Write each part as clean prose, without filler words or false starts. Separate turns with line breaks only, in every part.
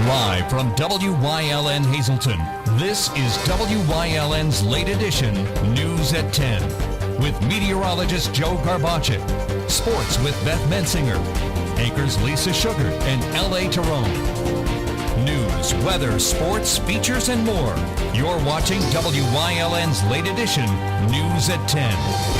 Live from WYLN Hazleton, this is WYLN's late edition News at 10 with meteorologist Joe Garbacek, sports with Beth Mensinger, anchors Lisa Sugar and L.A. Tyrone. News, weather, sports, features, and more. You're watching WYLN's late edition News at 10.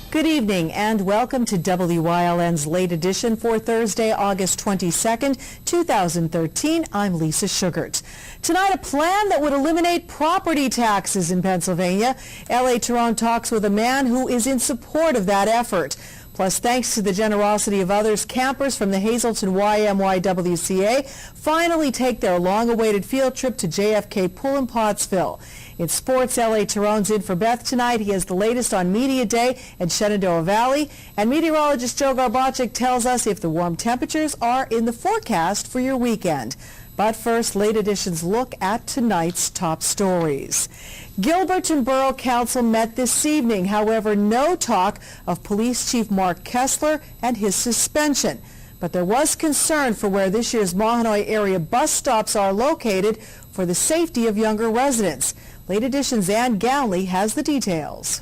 Good evening and welcome to WYLN's late edition for Thursday, August 22nd, 2013. I'm Lisa Sugart. Tonight, a plan that would eliminate property taxes in Pennsylvania. L.A. Tyrone talks with a man who is in support of that effort. Plus, thanks to the generosity of others, campers from the Hazleton YMYWCA finally take their long-awaited field trip to JFK Pool in Pottsville. In sports, L.A. Tyrone's in for Beth tonight. He has the latest on Media Day in Shenandoah Valley. And meteorologist Joe Garbacek tells us if the warm temperatures are in the forecast for your weekend. But first, late edition's look at tonight's top stories. Gilberton Borough Council met this evening. However, no talk of Police Chief Mark Kessler and his suspension. But there was concern for where this year's Mahanoy area bus stops are located for the safety of younger residents. Late Edition's Ann Gownley has the details.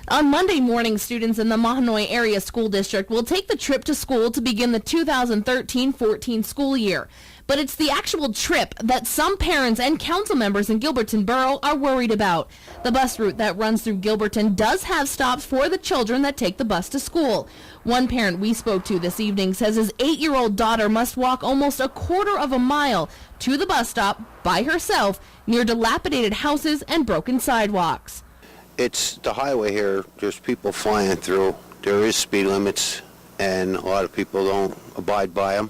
On Monday morning, students in the Mahanoy Area School District will take the trip to school to begin the 2013-14 school year. But it's the actual trip that some parents and council members in Gilberton Borough are worried about. The bus route that runs through Gilberton does have stops for the children that take the bus to school. One parent we spoke to this evening says his 8-year-old daughter must walk almost a quarter of a mile to the bus stop by herself near dilapidated houses and broken sidewalks.
It's the highway here. There's people flying through. There is speed limits, and a lot of people don't abide by them.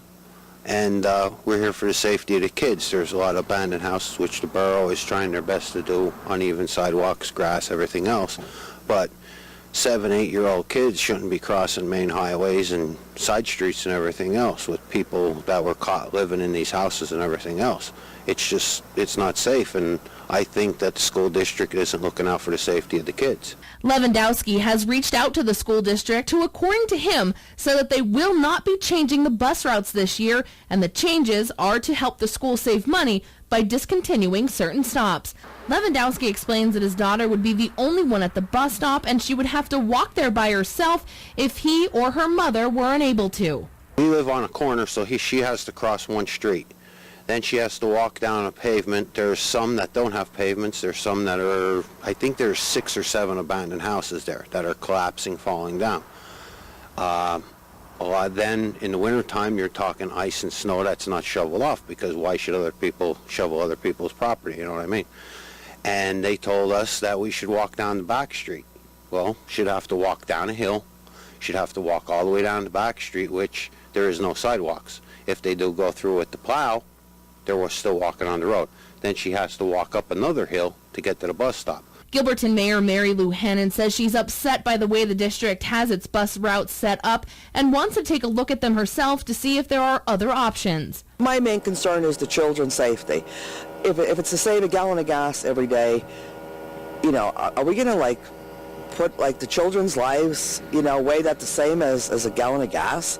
And we're here for the safety of the kids. There's a lot of abandoned houses, which the borough is trying their best to do, uneven sidewalks, grass, everything else. But 7-, 8-year-old kids shouldn't be crossing main highways and side streets and everything else with people that were caught living in these houses and everything else. It's not safe, and I think that the school district isn't looking out for the safety of the kids.
Lewandowski has reached out to the school district who, according to him, said that they will not be changing the bus routes this year, and the changes are to help the school save money by discontinuing certain stops. Lewandowski explains that his daughter would be the only one at the bus stop, and she would have to walk there by herself if he or her mother were unable to.
We live on a corner, so she has to cross one street. Then she has to walk down a pavement. There's some that don't have pavements. There's some that are, I think there's 6 or 7 abandoned houses there that are collapsing, falling down. Then in the wintertime, you're talking ice and snow that's not shoveled off, because why should other people shovel other people's property, you know what I mean? And they told us that we should walk down the back street. Well, she'd have to walk down a hill. She'd have to walk all the way down the back street, which there is no sidewalks. If they do go through with the plow, they're still walking on the road. Then she has to walk up another hill to get to the bus stop.
Gilberton Mayor Mary Lou Hannon says she's upset by the way the district has its bus routes set up and wants to take a look at them herself to see if there are other options.
My main concern is the children's safety. If it's to save a gallon of gas every day, are we going to put the children's lives, weigh that the same as a gallon of gas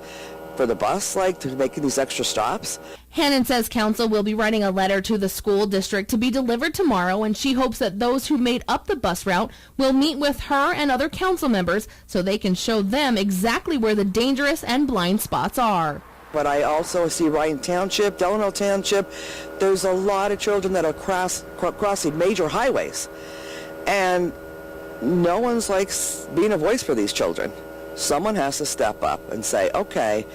for the bus, to making these extra stops?
Hannon says council will be writing a letter to the school district to be delivered tomorrow, and she hopes that those who made up the bus route will meet with her and other council members so they can show them exactly where the dangerous and blind spots are.
But I also see Ryan Township, Delano Township, there's a lot of children that are crossing major highways, and no one's being a voice for these children. Someone has to step up and say, okay,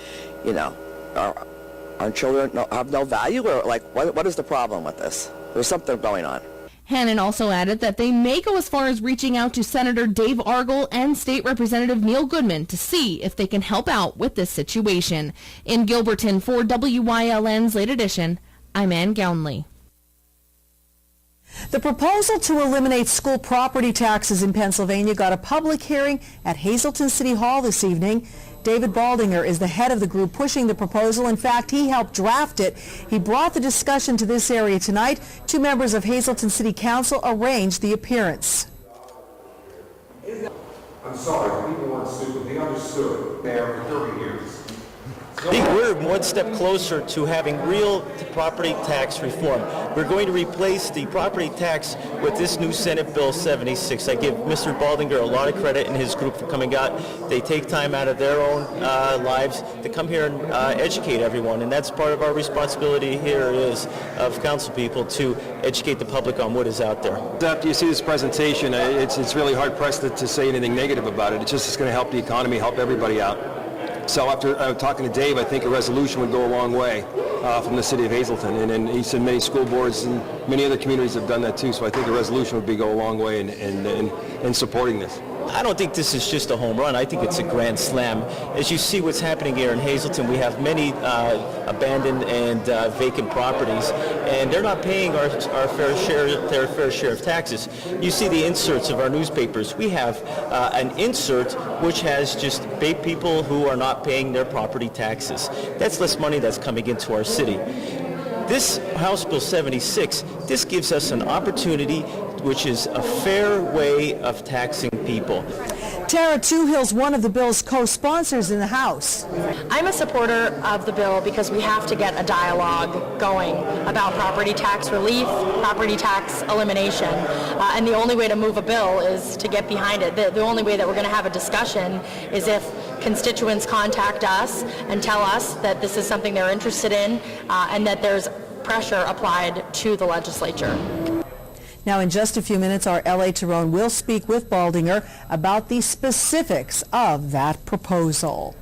our children have no value, or what is the problem with this? There's something going on.
Hannon also added that they may go as far as reaching out to Senator Dave Argel and State Representative Neil Goodman to see if they can help out with this situation. In Gilberton for WYLN's Late Edition, I'm Ann Gownley.
The proposal to eliminate school property taxes in Pennsylvania got a public hearing at Hazleton City Hall this evening. David Baldinger is the head of the group pushing the proposal. In fact, he helped draft it. He brought the discussion to this area tonight. 2 members of Hazleton City Council arranged the appearance.
I'm sorry, people weren't stupid. They understood. There for 30 years. I think we're one step closer to having real property tax reform. We're going to replace the property tax with this new Senate Bill 76. I give Mr. Baldinger a lot of credit and his group for coming out. They take time out of their own lives to come here and educate everyone, and that's part of our responsibility here is of council people to educate the public on what is out there.
After you see this presentation, it's really hard pressed to say anything negative about it. It's just going to help the economy, help everybody out. So after talking to Dave, I think a resolution would go a long way from the city of Hazleton. And he said many school boards and many other communities have done that too. So I think a resolution would go a long way in supporting this.
I don't think this is just a home run. I think it's a grand slam. As you see what's happening here in Hazleton, we have many abandoned and vacant properties, and they're not paying their fair share of taxes. You see the inserts of our newspapers. We have an insert which has just people who are not paying their property taxes. That's less money that's coming into our city. This House Bill 76, this gives us an opportunity which is a fair way of taxing people.
Tara Toohill's one of the bill's co-sponsors in the House.
I'm a supporter of the bill because we have to get a dialogue going about property tax relief, property tax elimination, and the only way to move a bill is to get behind it. The only way that we're going to have a discussion is if constituents contact us and tell us that this is something they're interested in and that there's pressure applied to the legislature.
Now, in just a few minutes, our L.A. Tyrone will speak with Baldinger about the specifics of that proposal.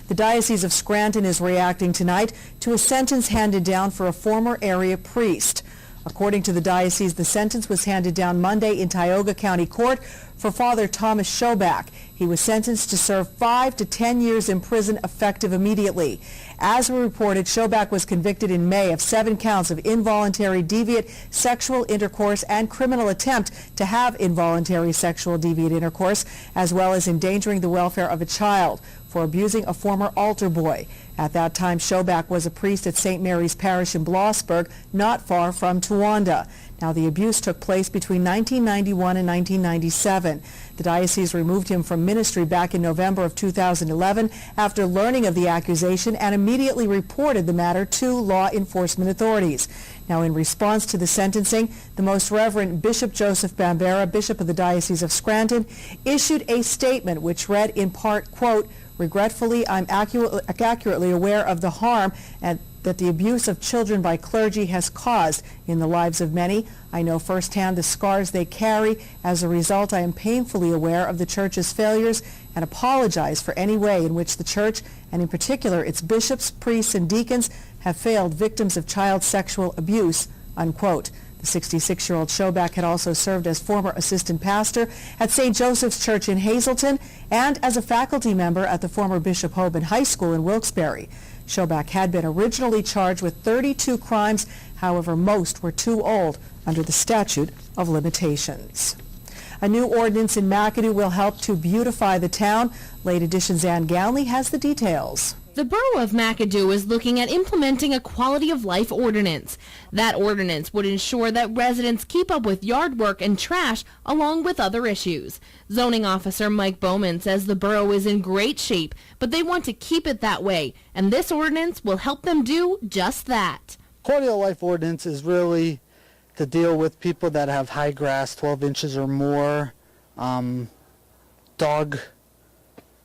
The Diocese of Scranton is reacting tonight to a sentence handed down for a former area priest. According to the diocese, the sentence was handed down Monday in Tioga County Court for Father Thomas Schoback. He was sentenced to serve 5 to 10 years in prison effective immediately. As we reported, Schoback was convicted in May of 7 counts of involuntary deviant sexual intercourse and criminal attempt to have involuntary sexual deviant intercourse, as well as endangering the welfare of a child for abusing a former altar boy. At that time, Schoback was a priest at St. Mary's Parish in Blossburg, not far from Towanda. Now, the abuse took place between 1991 and 1997. The diocese removed him from ministry back in November of 2011 after learning of the accusation and immediately reported the matter to law enforcement authorities. Now, in response to the sentencing, the Most Reverend Bishop Joseph Bambera, Bishop of the Diocese of Scranton, issued a statement which read in part, quote, "Regretfully, I'm accurately aware of the harm and that the abuse of children by clergy has caused in the lives of many. I know firsthand the scars they carry. As a result, I am painfully aware of the Church's failures and apologize for any way in which the Church, and in particular its bishops, priests, and deacons, have failed victims of child sexual abuse," unquote. The 66-year-old Schoback had also served as former assistant pastor at St. Joseph's Church in Hazleton and as a faculty member at the former Bishop Hoban High School in Wilkes-Barre. Schoback had been originally charged with 32 crimes. However, most were too old under the statute of limitations. A new ordinance in McAdoo will help to beautify the town. Late Edition's Ann Ganley has the details.
The borough of McAdoo is looking at implementing a quality of life ordinance. That ordinance would ensure that residents keep up with yard work and trash along with other issues. Zoning officer Mike Bowman says the borough is in great shape, but they want to keep it that way, and this ordinance will help them do just that.
Quality of life ordinance is really to deal with people that have high grass, 12 inches or more, dog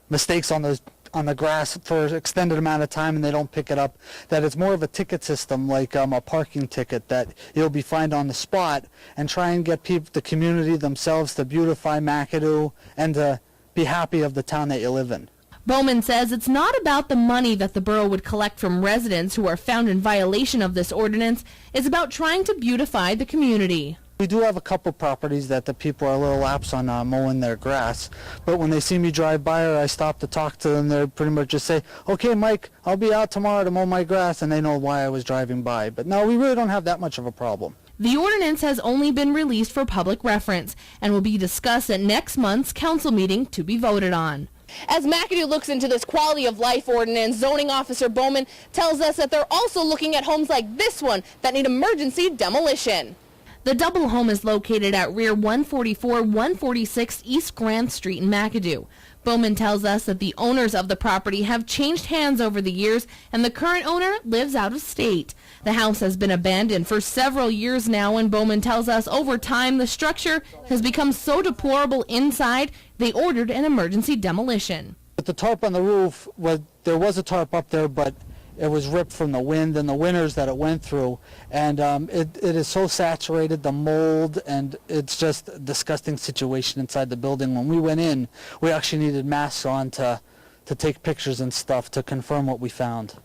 mistakes on the grass for an extended amount of time and they don't pick it up, that it's more of a ticket system, like a parking ticket that you'll be fined on the spot, and try and get the community themselves to beautify McAdoo and to be happy of the town that you live in.
Bowman says it's not about the money that the borough would collect from residents who are found in violation of this ordinance. It's about trying to beautify the community.
We do have a couple properties that the people are a little lax on mowing their grass, but when they see me drive by or I stop to talk to them, they pretty much just say, "Okay, Mike, I'll be out tomorrow to mow my grass," and they know why I was driving by. But no, we really don't have that much of a problem.
The ordinance has only been released for public reference and will be discussed at next month's council meeting to be voted on. As McAdoo looks into this quality of life ordinance, zoning officer Bowman tells us that they're also looking at homes like this one that need emergency demolition. The double home is located at rear 144-146 East Grand Street in McAdoo. Bowman tells us that the owners of the property have changed hands over the years, and the current owner lives out of state. The house has been abandoned for several years now, and Bowman tells us over time the structure has become so deplorable inside, they ordered an emergency demolition.
With the tarp on the roof, there was a tarp up there, but it was ripped from the wind and the winters that it went through, and it is so saturated, the mold, and it's just a disgusting situation inside the building. When we went in, we actually needed masks on to take pictures and stuff to confirm what we found.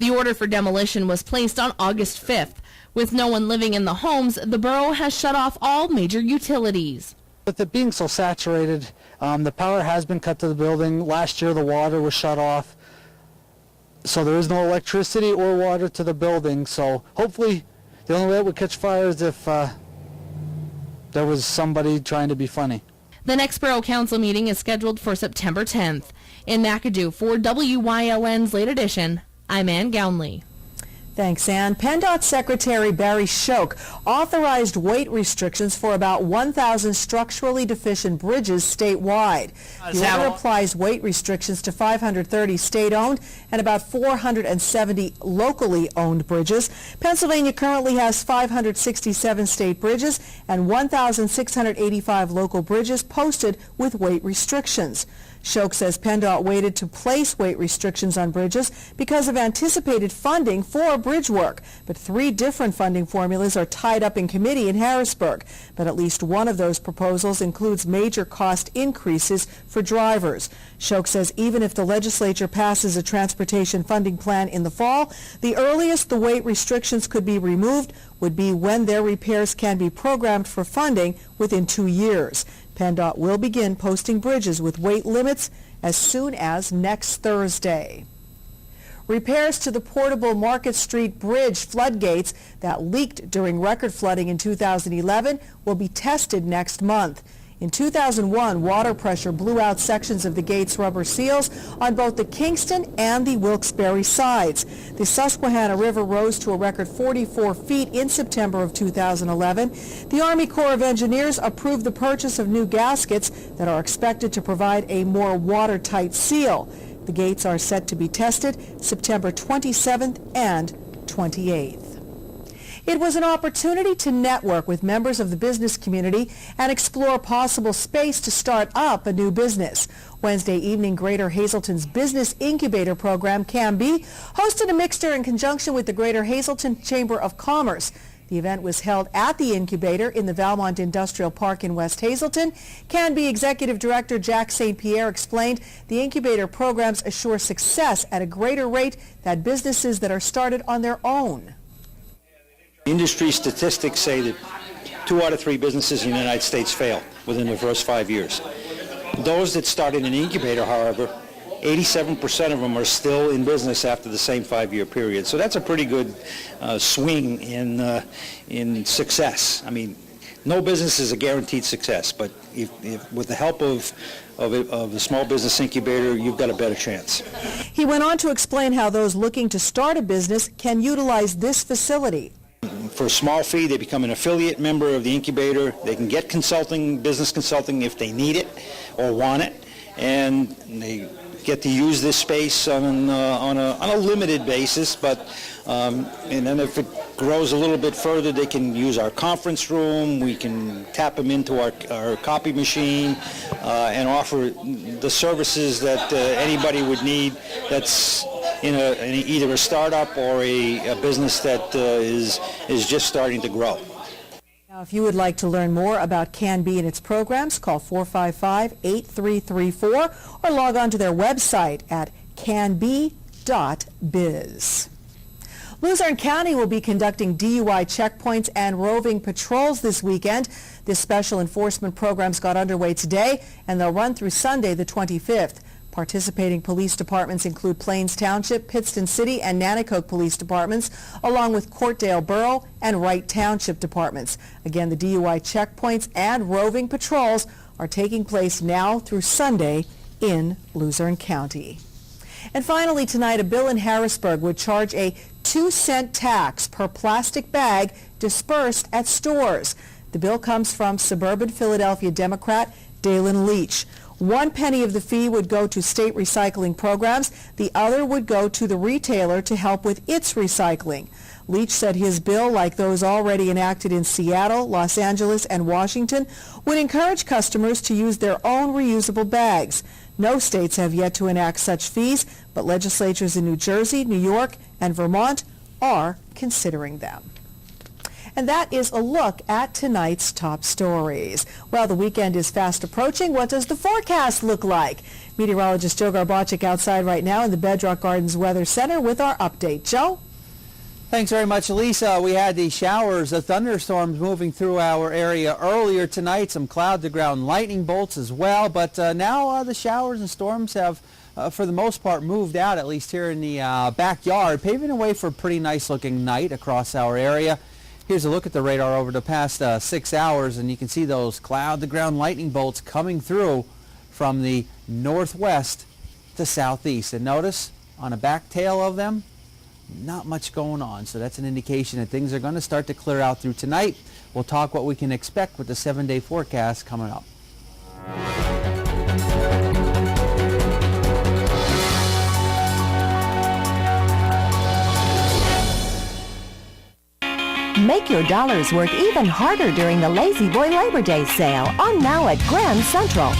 The order for demolition was placed on August 5th. With no one living in the homes, the borough has shut off all major utilities.
With it being so saturated, the power has been cut to the building. Last year the water was shut off. So there is no electricity or water to the building. So hopefully the only way it would catch fire is if there was somebody trying to be funny.
The next Borough Council meeting is scheduled for September 10th. In McAdoo for WYLN's Late Edition, I'm Ann Gownley.
Thanks, Ann. PennDOT Secretary Barry Shoke authorized weight restrictions for about 1,000 structurally deficient bridges statewide. The order applies weight restrictions to 530 state-owned and about 470 locally owned bridges. Pennsylvania currently has 567 state bridges and 1,685 local bridges posted with weight restrictions. Shoke says PennDOT waited to place weight restrictions on bridges because of anticipated funding for bridge work. But 3 different funding formulas are tied up in committee in Harrisburg. But at least one of those proposals includes major cost increases for drivers. Shoke says even if the legislature passes a transportation funding plan in the fall, the earliest the weight restrictions could be removed would be when their repairs can be programmed for funding within 2 years. PennDOT will begin posting bridges with weight limits as soon as next Thursday. Repairs to the portable Market Street Bridge floodgates that leaked during record flooding in 2011 will be tested next month. In 2001, water pressure blew out sections of the gate's rubber seals on both the Kingston and the Wilkes-Barre sides. The Susquehanna River rose to a record 44 feet in September of 2011. The Army Corps of Engineers approved the purchase of new gaskets that are expected to provide a more watertight seal. The gates are set to be tested September 27th and 28th. It was an opportunity to network with members of the business community and explore possible space to start up a new business. Wednesday evening, Greater Hazleton's Business Incubator program, CAMB, hosted a mixer in conjunction with the Greater Hazleton Chamber of Commerce. The event was held at the incubator in the Valmont Industrial Park in West Hazleton. CAMB Executive Director Jack St. Pierre explained the incubator programs assure success at a greater rate than businesses that are started on their own.
Industry statistics say that 2 out of 3 businesses in the United States fail within the first 5 years. Those that start in an incubator, however, 87% of them are still in business after the same 5-year period. So that's a pretty good swing in success. I mean, no business is a guaranteed success, but if with the help of the small business incubator, you've got a better chance.
He went on to explain how those looking to start a business can utilize this facility.
For a small fee, they become an affiliate member of the incubator. They can get consulting, business consulting, if they need it or want it, and they get to use this space on a limited basis. But and then if it grows a little bit further, they can use our conference room. We can tap them into our copy machine and offer the services that anybody would need. That's in either a startup or a business that is just starting to grow.
Now, if you would like to learn more about CAMB and its programs, call 455-8334 or log on to their website at canb.biz. Luzerne County will be conducting DUI checkpoints and roving patrols this weekend. This special enforcement program's got underway today, and they'll run through Sunday the 25th. Participating police departments include Plains Township, Pittston City, and Nanticoke Police Departments, along with Courtdale Borough and Wright Township Departments. Again, the DUI checkpoints and roving patrols are taking place now through Sunday in Luzerne County. And finally tonight, a bill in Harrisburg would charge a 2-cent tax per plastic bag dispersed at stores. The bill comes from suburban Philadelphia Democrat Dalen Leach. 1 penny of the fee would go to state recycling programs. The other would go to the retailer to help with its recycling. Leach said his bill, like those already enacted in Seattle, Los Angeles, and Washington, would encourage customers to use their own reusable bags. No states have yet to enact such fees, but legislatures in New Jersey, New York, and Vermont are considering them. And that is a look at tonight's top stories. Well, the weekend is fast approaching. What does the forecast look like? Meteorologist Joe Garbacic outside right now in the Bedrock Gardens Weather Center with our update. Joe?
Thanks very much, Lisa. We had these showers, the thunderstorms moving through our area earlier tonight, some cloud-to-ground lightning bolts as well, but now the showers and storms have, for the most part, moved out, at least here in the backyard, paving the way for a pretty nice-looking night across our area. Here's a look at the radar over the past 6 hours, and you can see those cloud-to-ground lightning bolts coming through from the northwest to southeast. And notice on the back tail of them, not much going on, so that's an indication that things are going to start to clear out through tonight. We'll talk what we can expect with the 7-day forecast coming up.
Make your dollars work even harder during the Lazy Boy Labor Day sale on now at Grand Central.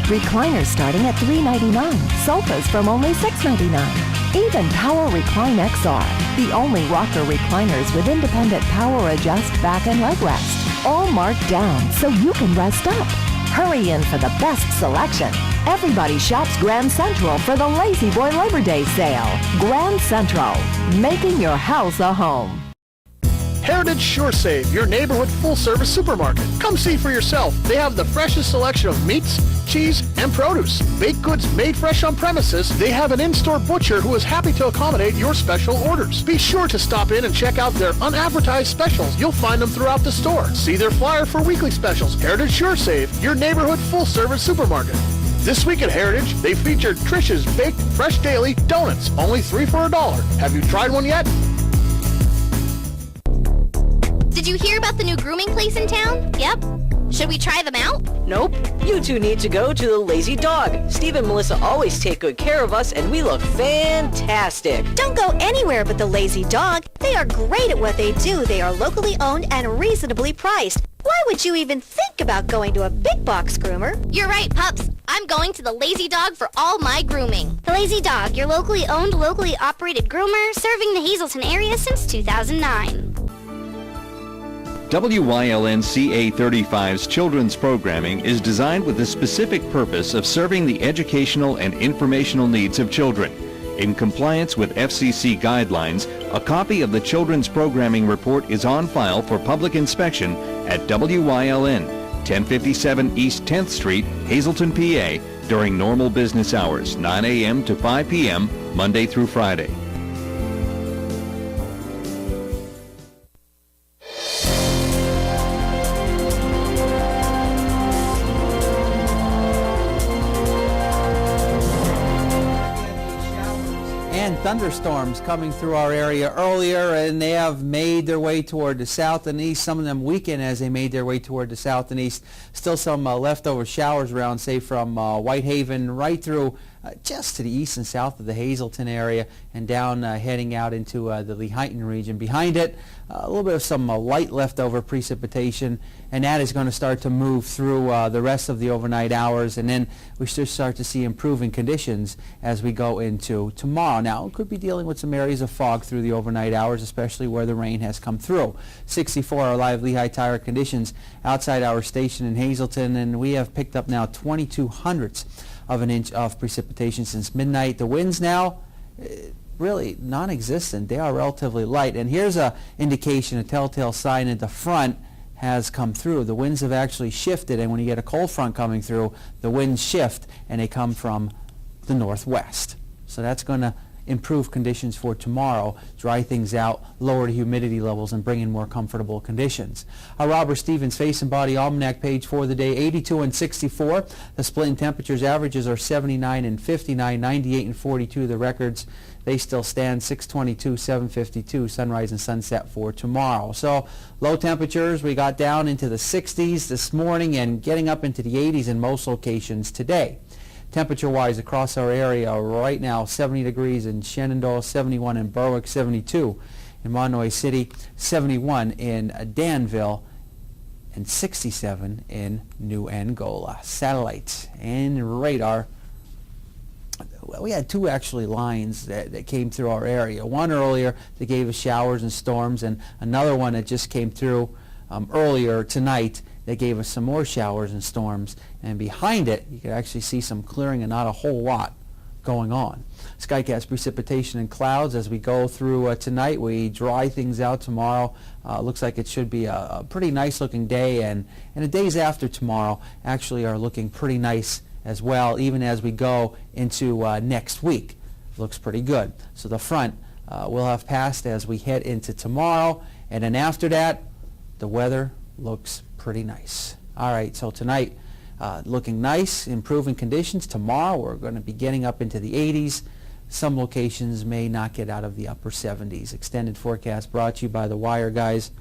Recliners starting at $3.99, sofas from only $6.99. Even Power Recline XR, the only rocker recliners with independent power adjust back and leg rest. All marked down so you can rest up. Hurry in for the best selection. Everybody shops Grand Central for the Lazy Boy Labor Day sale. Grand Central, making your house a home.
Heritage SureSave, your neighborhood full-service supermarket. Come see for yourself. They have the freshest selection of meats, cheese, and produce. Baked goods made fresh on premises. They have an in-store butcher who is happy to accommodate your special orders. Be sure to stop in and check out their unadvertised specials. You'll find them throughout the store. See their flyer for weekly specials. Heritage SureSave, your neighborhood full-service supermarket. This week at Heritage, they featured Trish's Baked Fresh Daily Donuts, only 3 for $1. Have you tried one yet?
Did you hear about the new grooming place in town? Yep. Should we try them out?
Nope. You two need to go to the Lazy Dog. Steve and Melissa always take good care of us, and we look fantastic.
Don't go anywhere but the Lazy Dog. They are great at what they do. They are locally owned and reasonably priced. Why would you even think about going to a big box groomer? You're right, pups. I'm going to the Lazy Dog for all my grooming. The Lazy Dog, your locally owned, locally operated groomer, serving the Hazleton area since 2009.
WYLN CA35's children's programming is designed with the specific purpose of serving the educational and informational needs of children. In compliance with FCC guidelines, a copy of the Children's Programming Report is on file for public inspection at WYLN, 1057 East 10th Street, Hazleton, PA, during normal business hours, 9 a.m. to 5 p.m., Monday through Friday.
Thunderstorms coming through our area earlier, and they have made their way toward the south and east. Some of them weakened as they made their way toward the south and east. Still some leftover showers around, say from Whitehaven right through just to the east and south of the Hazleton area and down heading out into the Lehighton region. Behind it, a little bit of some light leftover precipitation, and that is going to start to move through the rest of the overnight hours, and then we should start to see improving conditions as we go into tomorrow. Now, we could be dealing with some areas of fog through the overnight hours, especially where the rain has come through. 64 are live Lehigh tire conditions outside our station in Hazleton, and we have picked up now 0.02 of an inch of precipitation since midnight. The winds now really non-existent. They are relatively light, and here's a indication, a telltale sign that the front has come through. The winds have actually shifted, and when you get a cold front coming through, the winds shift and they come from the northwest. So that's going to improve conditions for tomorrow, dry things out, lower the humidity levels, and bring in more comfortable conditions. Robert Stevens Face and Body Almanac page for the day, 82 and 64. The split in temperatures averages are 79 and 59, 98 and 42. The records, they still stand, 622, 752, sunrise and sunset for tomorrow. So low temperatures, we got down into the 60s this morning and getting up into the 80s in most locations today. Temperature-wise across our area right now, 70 degrees in Shenandoah, 71 in Berwick, 72 in Monomoy City, 71 in Danville, and 67 in New Angola. Satellite and radar. Well, we had two actually lines that came through our area. One earlier that gave us showers and storms, and another one that just came through earlier tonight that gave us some more showers and storms. And behind it, you can actually see some clearing and not a whole lot going on. Skycast precipitation and clouds as we go through tonight. We dry things out tomorrow. Looks like it should be a pretty nice looking day, and the days after tomorrow actually are looking pretty nice as well, even as we go into next week. Looks pretty good. So the front will have passed as we head into tomorrow, and then after that, the weather looks pretty nice. All right, so tonight looking nice, improving conditions. Tomorrow we're going to be getting up into the 80s. Some locations may not get out of the upper 70s. Extended forecast brought to you by the Wire guys,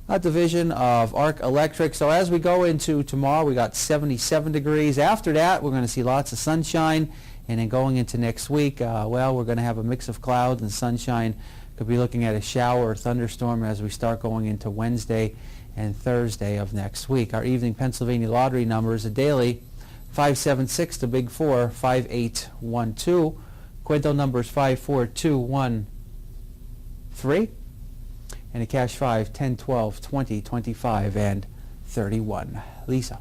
a division of Arc Electric. So as we go into tomorrow, we got 77 degrees. After that, we're going to see lots of sunshine. And then going into next week, well, we're going to have a mix of clouds and sunshine. Could be looking at a shower or thunderstorm as we start going into Wednesday and Thursday of next week. Our evening Pennsylvania lottery numbers, a daily 576, the big 4, 5812. Quinto numbers 54213. And a cash 5, 10, 12, 20, 25, and 31. Lisa.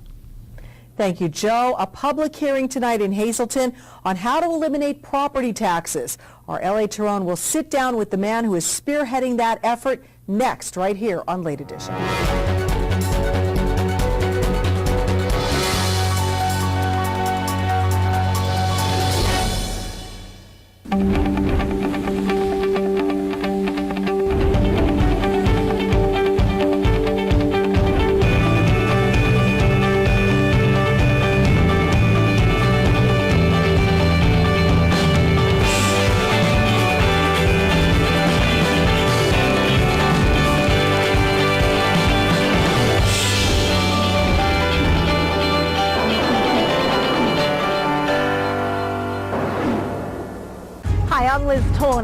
Thank you, Joe. A public hearing tonight in Hazleton on how to eliminate property taxes. Our LA Tyrone will sit down with the man who is spearheading that effort next, right here on Late Edition.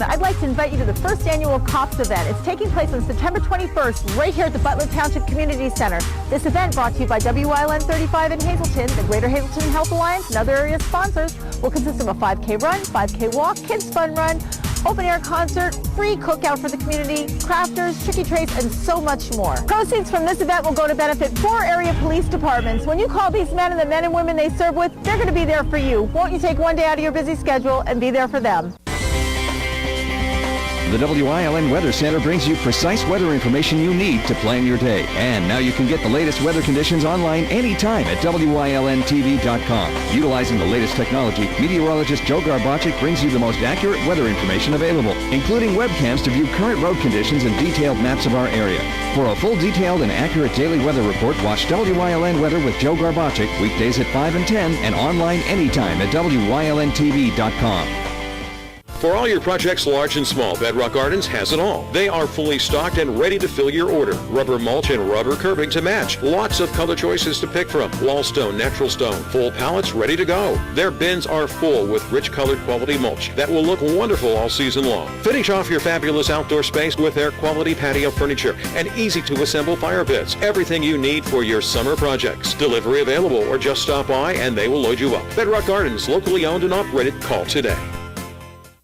I'd like to invite you to the first annual COPS event. It's taking place on September 21st right here at the Butler Township Community Center. This event, brought to you by WYLN 35 in Hazleton, the Greater Hazleton Health Alliance, and other area sponsors, will consist of a 5K run, 5K walk, kids fun run, open air concert, free cookout for the community, crafters, tricky treats, and so much more. Proceeds from this event will go to benefit 4 area police departments. When you call these men and the men and women they serve with, they're going to be there for you. Won't you take one day out of your busy schedule and be there for them?
The WILN Weather Center brings you precise weather information you need to plan your day. And now you can get the latest weather conditions online anytime at WYLNTV.com. Utilizing the latest technology, meteorologist Joe Garbacic brings you the most accurate weather information available, including webcams to view current road conditions and detailed maps of our area. For a full, detailed, and accurate daily weather report, watch WYLN Weather with Joe Garbacic weekdays at 5 and 10 and online anytime at WYLNTV.com.
For all your projects, large and small, Bedrock Gardens has it all. They are fully stocked and ready to fill your order. Rubber mulch and rubber curbing to match. Lots of color choices to pick from. Wall stone, natural stone, full pallets ready to go. Their bins are full with rich colored quality mulch that will look wonderful all season long. Finish off your fabulous outdoor space with their quality patio furniture and easy to assemble fire pits. Everything you need for your summer projects. Delivery available, or just stop by and they will load you up. Bedrock Gardens, locally owned and operated. Call today.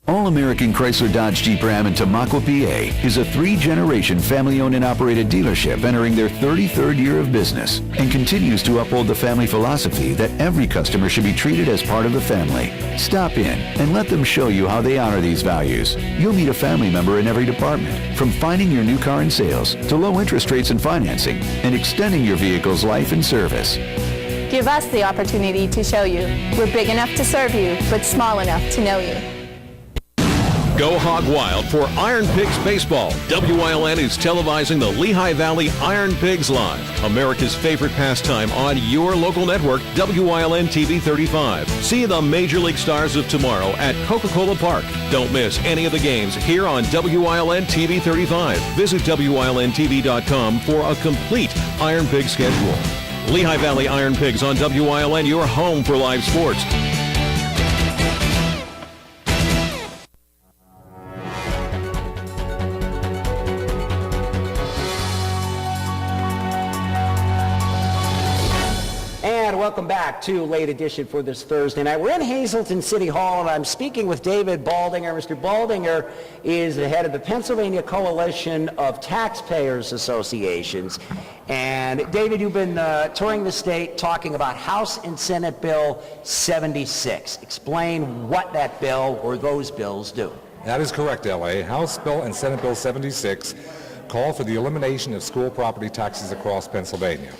All-American Chrysler Dodge Jeep Ram in Tamaqua, PA is a 3-generation family-owned and operated dealership entering their 33rd year of business and continues to uphold the family philosophy that every customer should be treated as part of the family. Stop in and let them show you how they honor these values. You'll meet a family member in every department, from finding your new car in sales to low interest rates and financing and extending your vehicle's life and service.
Give us the opportunity to show you. We're big enough to serve you, but small enough to know you.
Go hog wild for Iron Pigs Baseball. WILN is televising the Lehigh Valley Iron Pigs Live, America's favorite pastime on your local network, WILN TV 35. See the Major League Stars of tomorrow at Coca-Cola Park. Don't miss any of the games here on WILN TV 35. Visit WILNTV.com for a complete Iron Pig schedule. Lehigh Valley Iron Pigs on WILN, your home for live sports.
Welcome back to Late Edition for this Thursday night. We're in Hazleton City Hall, and I'm speaking with David Baldinger. Mr. Baldinger is the head of the Pennsylvania Coalition of Taxpayers Associations. And David, you've been touring the state talking about House and Senate Bill 76. Explain what that bill or those bills do.
That is correct, L.A. House Bill and Senate Bill 76 call for the elimination of school property taxes across Pennsylvania.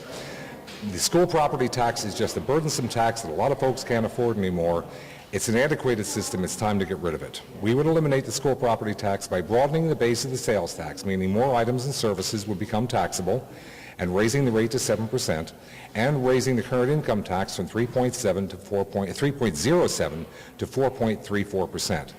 The school property tax is just a burdensome tax that a lot of folks can't afford anymore. It's an antiquated system. It's time to get rid of it. We would eliminate the school property tax by broadening the base of the sales tax, meaning more items and services would become taxable, and raising the rate to 7%, and raising the current income tax from 3.07 to 4.34%.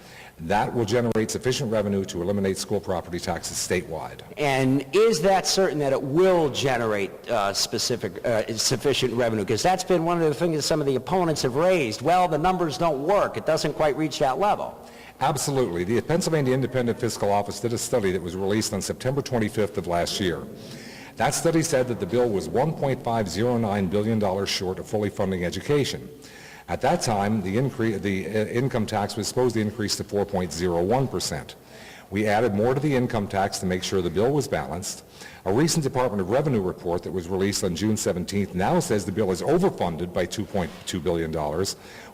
That will generate sufficient revenue to eliminate school property taxes statewide.
And is that certain that it will generate sufficient revenue? Because that's been one of the things that some of the opponents have raised. Well, the numbers don't work. It doesn't quite reach that level.
Absolutely. The Pennsylvania Independent Fiscal Office did a study that was released on September 25th of last year. That study said that the bill was $1.509 billion short of fully funding education. At that time, the income tax was supposed to increase to 4.01%. We added more to the income tax to make sure the bill was balanced. A recent Department of Revenue report that was released on June 17th now says the bill is overfunded by $2.2 billion.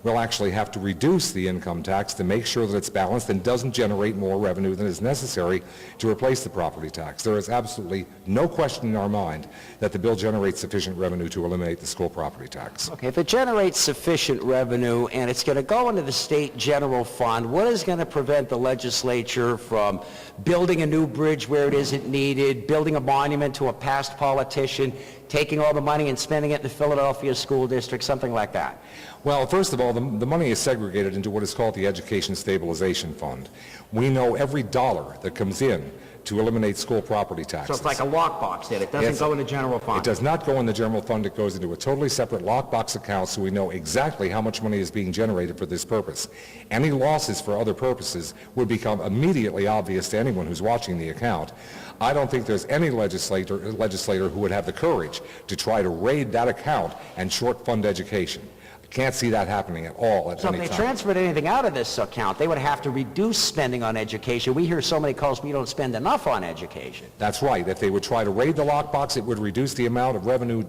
We'll actually have to reduce the income tax to make sure that it's balanced and doesn't generate more revenue than is necessary to replace the property tax. There is absolutely no question in our mind that the bill generates sufficient revenue to eliminate the school property tax.
Okay, if it generates sufficient revenue and it's going to go into the state general fund, what is going to prevent the legislature from building a new bridge where it isn't needed, building a monument to a past politician, taking all the money and spending it in the Philadelphia School District, something like that?
Well, first of all, the money is segregated into what is called the Education Stabilization Fund. We know every dollar that comes in to eliminate school property taxes.
So it's like a lockbox then. It doesn't go in the general fund.
It does not go in the general fund. It goes into a totally separate lockbox account, so we know exactly how much money is being generated for this purpose. Any losses for other purposes would become immediately obvious to anyone who's watching the account. I don't think there's any legislator who would have the courage to try to raid that account and short fund education. I can't see that happening at all at any time.
So if they transferred anything out of this account, they would have to reduce spending on education. We hear so many calls, we don't spend enough on education.
That's right. If they would try to raid the lockbox, it would reduce the amount of revenue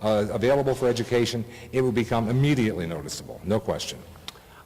available for education. It would become immediately noticeable, no question.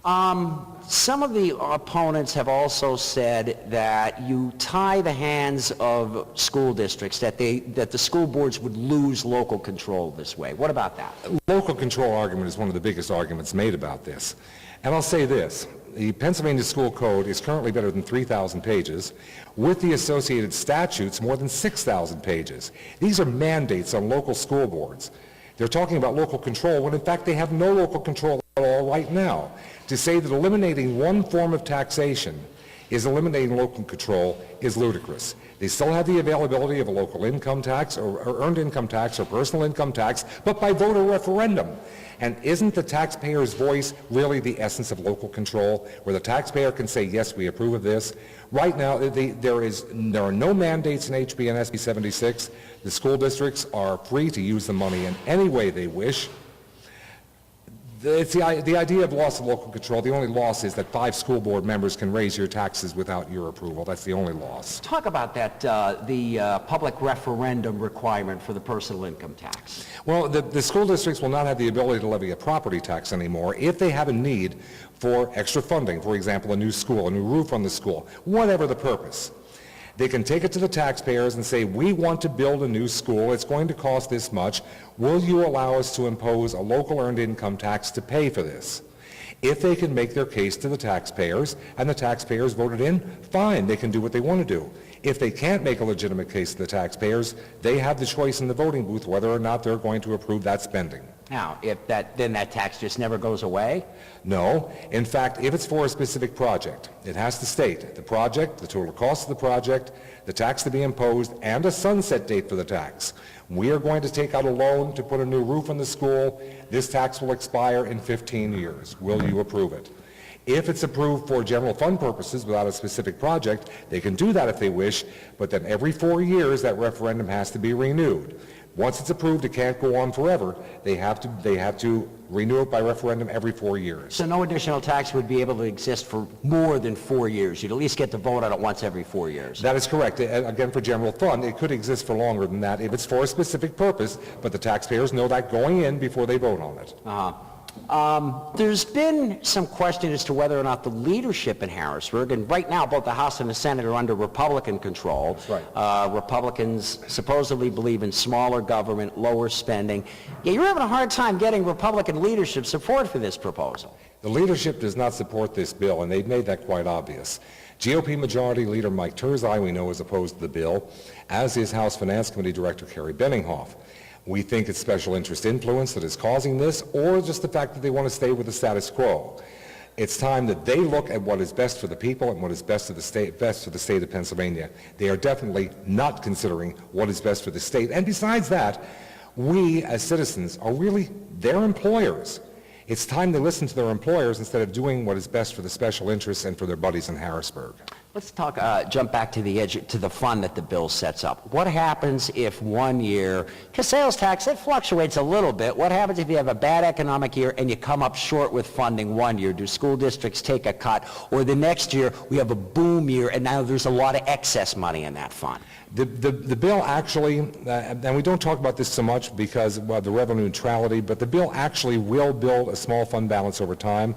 Some of the opponents have also said that you tie the hands of school districts, that the school boards would lose local control this way. What about that?
Local control argument is one of the biggest arguments made about this. And I'll say this. The Pennsylvania School Code is currently better than 3,000 pages, with the associated statutes more than 6,000 pages. These are mandates on local school boards. They're talking about local control when in fact they have no local control at all right now. To say that eliminating one form of taxation is eliminating local control is ludicrous. They still have the availability of a local income tax or earned income tax or personal income tax, but by voter referendum. And isn't the taxpayer's voice really the essence of local control, where the taxpayer can say, yes, we approve of this? Right now, there are no mandates in HB and SB 76. The school districts are free to use the money in any way they wish. It's the idea of loss of local control. The only loss is that 5 school board members can raise your taxes without your approval. That's the only loss.
Talk about that, the public referendum requirement for the personal income tax.
Well, the school districts will not have the ability to levy a property tax anymore if they have a need for extra funding, for example, a new school, a new roof on the school, whatever the purpose. They can take it to the taxpayers and say, we want to build a new school. It's going to cost this much. Will you allow us to impose a local earned income tax to pay for this? If they can make their case to the taxpayers and the taxpayers voted in, fine, they can do what they want to do. If they can't make a legitimate case to the taxpayers, they have the choice in the voting booth whether or not they're going to approve that spending.
Now, then that tax just never goes away?
No. In fact, if it's for a specific project, it has to state the project, the total cost of the project, the tax to be imposed, and a sunset date for the tax. We are going to take out a loan to put a new roof on the school. This tax will expire in 15 years. Will you approve it? If it's approved for general fund purposes without a specific project, they can do that if they wish, but then every 4 years that referendum has to be renewed. Once it's approved, it can't go on forever. They have to renew it by referendum every 4 years.
So no additional tax would be able to exist for more than 4 years. You'd at least get to vote on it once every 4 years.
That is correct. Again, for general fund, it could exist for longer than that if it's for a specific purpose, but the taxpayers know that going in before they vote on it.
There's been some question as to whether or not the leadership in Harrisburg, and right now both the House and the Senate are under Republican control.
That's right.
Republicans supposedly believe in smaller government, lower spending. Yeah, you're having a hard time getting Republican leadership support for this proposal.
The leadership does not support this bill, and they've made that quite obvious. GOP Majority Leader Mike Turzai, we know, is opposed to the bill, as is House Finance Committee Director Kerry Benninghoff. We think it's special interest influence that is causing this, or just the fact that they want to stay with the status quo. It's time that they look at what is best for the people and what is best for the state of Pennsylvania. They are definitely not considering what is best for the state. And besides that, we as citizens are really their employers. It's time they listen to their employers instead of doing what is best for the special interests and for their buddies in Harrisburg.
Let's jump back to the fund that the bill sets up. What happens if 1 year, because sales tax, it fluctuates a little bit. What happens if you have a bad economic year and you come up short with funding 1 year? Do school districts take a cut? Or the next year, we have a boom year and now there's a lot of excess money in that fund?
The bill actually, and we don't talk about this so much because of the revenue neutrality, but the bill actually will build a small fund balance over time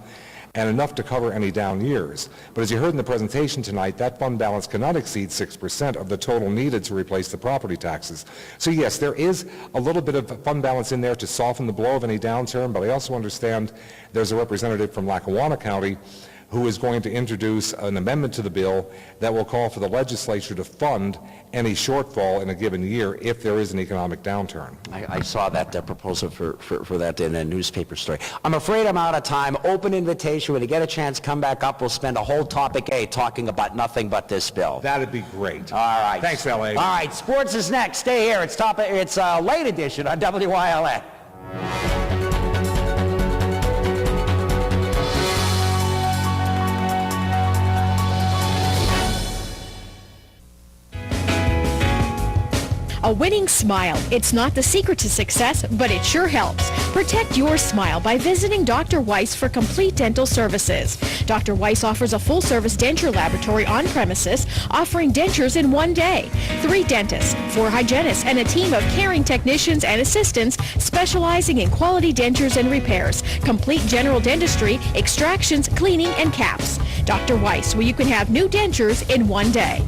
and enough to cover any down years. But as you heard in the presentation tonight, that fund balance cannot exceed 6% of the total needed to replace the property taxes. So yes, there is a little bit of fund balance in there to soften the blow of any downturn, but I also understand there's a representative from Lackawanna County who is going to introduce an amendment to the bill that will call for the legislature to fund any shortfall in a given year if there is an economic downturn.
I saw that proposal for that in a newspaper story. I'm afraid I'm out of time. Open invitation. When you get a chance, come back up. We'll spend a whole topic A talking about nothing but this bill.
That'd be great.
All right.
Thanks, L.A.
All right. Sports is next. Stay here. It's late edition on WYLN.
A winning smile. It's not the secret to success, but it sure helps. Protect your smile by visiting Dr. Weiss for complete dental services. Dr. Weiss offers a full-service denture laboratory on premises, offering dentures in 1 day. 3 dentists, 4 hygienists, and a team of caring technicians and assistants specializing in quality dentures and repairs, complete general dentistry, extractions, cleaning, and caps. Dr. Weiss, where you can have new dentures in 1 day.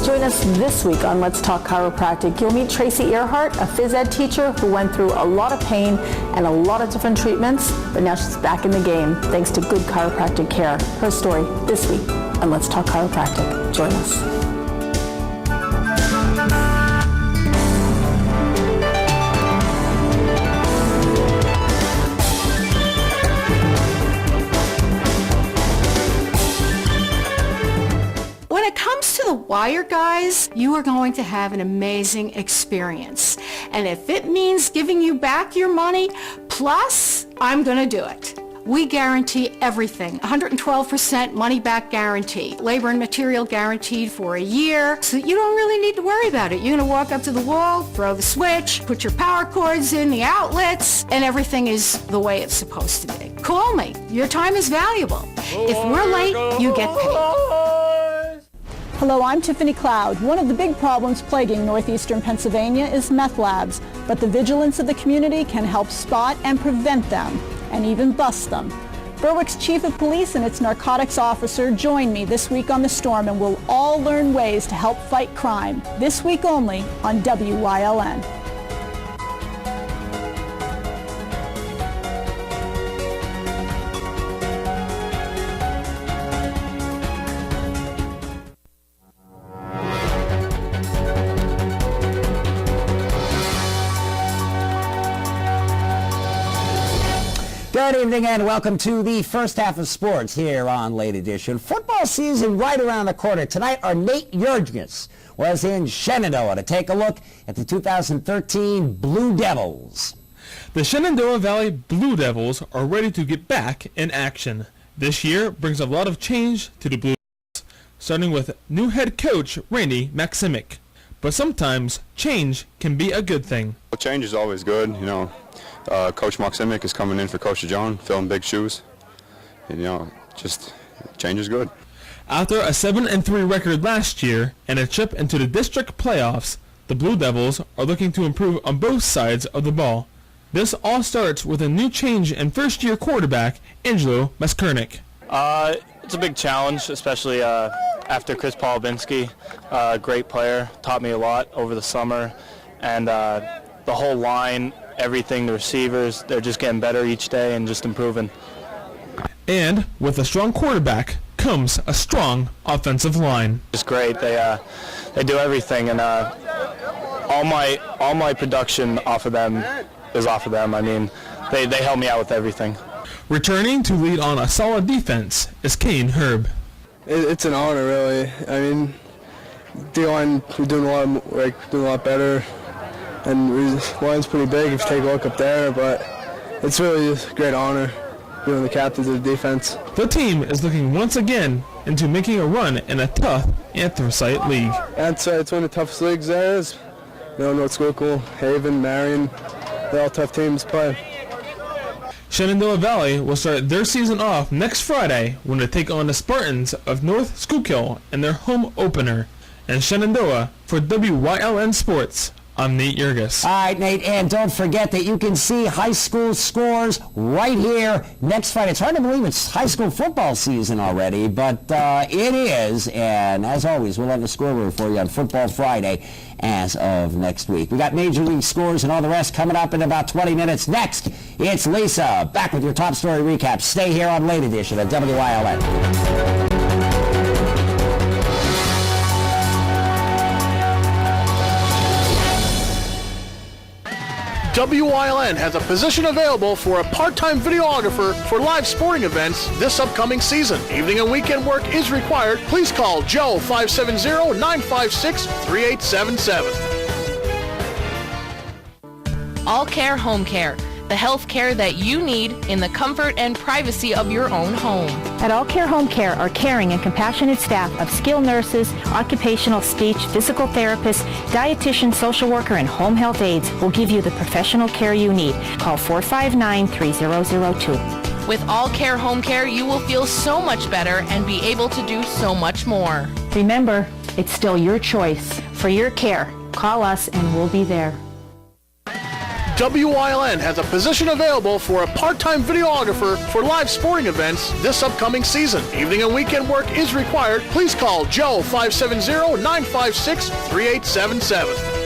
Join us this week on Let's Talk Chiropractic. You'll meet Tracy Earhart, a phys ed teacher who went through a lot of pain and a lot of different treatments, but now she's back in the game thanks to good chiropractic care. Her story this week on Let's Talk Chiropractic. Join us.
The Wire guys, you are going to have an amazing experience. And if it means giving you back your money, plus, I'm going to do it. We guarantee everything. 112% money back guarantee. Labor and material guaranteed for a year. So you don't really need to worry about it. You're going to walk up to the wall, throw the switch, put your power cords in the outlets, and everything is the way it's supposed to be. Call me. Your time is valuable. If we're late, you get paid.
Hello, I'm Tiffany Cloud. One of the big problems plaguing northeastern Pennsylvania is meth labs, but the vigilance of the community can help spot and prevent them, and even bust them. Berwick's Chief of Police and its narcotics officer join me this week on The Storm, and we'll all learn ways to help fight crime. This week only on WYLN.
Good evening and welcome to the first half of sports here on Late Edition. Football season right around the corner. Tonight, our Nate Jurgens was in Shenandoah to take a look at the 2013 Blue Devils.
The Shenandoah Valley Blue Devils are ready to get back in action. This year brings a lot of change to the Blue Devils, starting with new head coach Randy Maximic. But sometimes change can be a good thing.
Well, change is always good, you know. Coach Maximic is coming in for Coach John, filling big shoes. And, you know, just change is good.
After a 7-3 record last year and a trip into the district playoffs, the Blue Devils are looking to improve on both sides of the ball. This all starts with a new change in first-year quarterback Angelo Maskernik.
It's a big challenge, especially after Chris Polubinski. Great player, taught me a lot over the summer. And the whole line, everything, the receivers, they're just getting better each day and just improving.
And with a strong quarterback comes a strong offensive line.
It's great. They do everything, and all my production off of them is off of them. I mean, they help me out with everything.
Returning to lead on a solid defense is Kane Herb.
It's an honor, really. I mean, D-line, we're doing a lot better. And the line's pretty big if you take a look up there, but it's really a great honor being the captain of the defense.
The team is looking once again into making a run in a tough Anthracite league.
It's one of the toughest leagues there is. You know, North Schuylkill, Haven, Marion, they're all tough teams to play.
Shenandoah Valley will start their season off next Friday when they take on the Spartans of North Schuylkill in their home opener. And Shenandoah for WYLN Sports. I'm Nate Jurgens.
All right, Nate, and don't forget that you can see high school scores right here next Friday. It's hard to believe it's high school football season already, but it is. And as always, we'll have the scoreboard for you on Football Friday as of next week. We got Major League scores and all the rest coming up in about 20 minutes. Next, it's Lisa, back with your top story recap. Stay here on Late Edition at WYLN.
WYLN has a position available for a part-time videographer for live sporting events this upcoming season. Evening and weekend work is required. Please call Joe 570-956-3877.
All Care Home Care, the health care that you need in the comfort and privacy of your own home.
At All Care Home Care, our caring and compassionate staff of skilled nurses, occupational speech, physical therapists, dietitian, social worker, and home health aides will give you the professional care you need. Call 459-3002.
With All Care Home Care, you will feel so much better and be able to do so much more.
Remember, it's still your choice. For your care, call us and we'll be there.
WYLN has a position available for a part-time videographer for live sporting events this upcoming season. Evening and weekend work is required. Please call Joe 570-956-3877.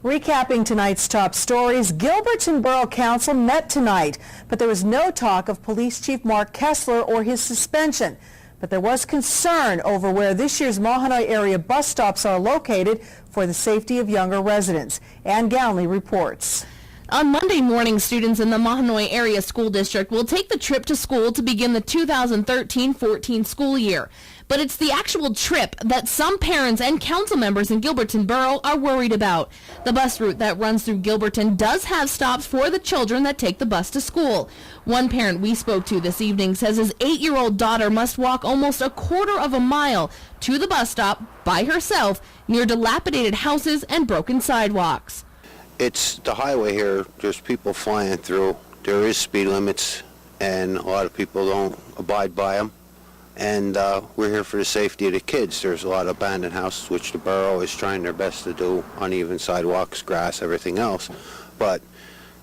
Recapping tonight's top stories, Gilberton Borough Council met tonight, but there was no talk of Police Chief Mark Kessler or his suspension. But there was concern over where this year's Mahanoy area bus stops are located for the safety of younger residents. Ann Gownley reports.
On Monday morning, students in the Mahanoy Area School District will take the trip to school to begin the 2013-14 school year. But it's the actual trip that some parents and council members in Gilberton Borough are worried about. The bus route that runs through Gilberton does have stops for the children that take the bus to school. One parent we spoke to this evening says his 8-year-old daughter must walk almost a quarter of a mile to the bus stop by herself near dilapidated houses and broken sidewalks.
It's the highway here. There's people flying through. There is speed limits, and a lot of people don't abide by them. And we're here for the safety of the kids. There's a lot of abandoned houses, which the borough is trying their best to do, uneven sidewalks, grass, everything else. But